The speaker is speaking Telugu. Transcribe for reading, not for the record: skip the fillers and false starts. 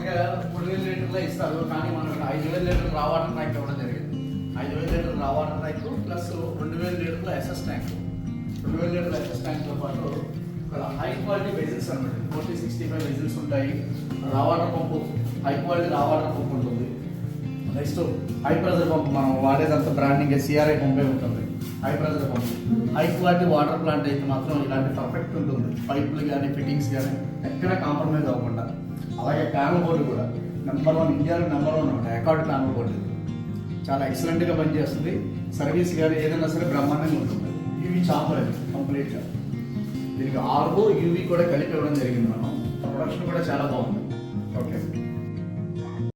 మామూలుగా 3000 లీటర్లే ఇస్తారు, కానీ మనకు 5000 లీటర్లు రా వాటర్ ట్యాంక్ ఇవ్వడం జరిగింది. 5000 లీటర్లు రా వాటర్ ట్యాంక్ ప్లస్ 2000 లీటర్ల ఎస్ఎస్ ట్యాంక్. 2000 లీటర్ల ఎస్ఎస్ ట్యాంక్తో పాటు ఇక్కడ హై క్వాలిటీ వెజిల్స్ అనమాట. 40-65 వెజిల్స్ ఉంటాయి. Raw water pump, high quality raw water pump ఉంటుంది. నెక్స్ట్ హై ప్రెజర్ పంపు, మనం వాడేదంతా బ్రాండింగ్ సిఆర్ఐ పంపే ఉంటుంది. హై ప్రెజర్ పంపు, హై క్వాలిటీ వాటర్ ప్లాంట్ అయితే మాత్రం ఇలాంటి పర్ఫెక్ట్ ఉంటుంది. పైపులు కానీ ఫిట్టింగ్స్ కానీ ఎక్కడ కాంప్రమైజ్ అవ్వకుండా. అలాగే ప్యానల్ బోర్డు కూడా నెంబర్ 1, ఇండియాలో నెంబర్ 1 ఉంటుంది అకార్డ్ ప్యానల్ బోర్డు. చాలా ఎక్సలెంట్గా పనిచేస్తుంది. సర్వీస్ కానీ ఏదైనా సరే బ్రహ్మాండంగా ఉంటుంది. యూవీ చాంబర్ అది కంప్లీట్గా. దీనికి ఆర్ఓ యూవీ కూడా కలిపి ఇవ్వడం జరిగింది. మనం ప్రొడక్షన్ కూడా చాలా బాగుంది. ఓకే.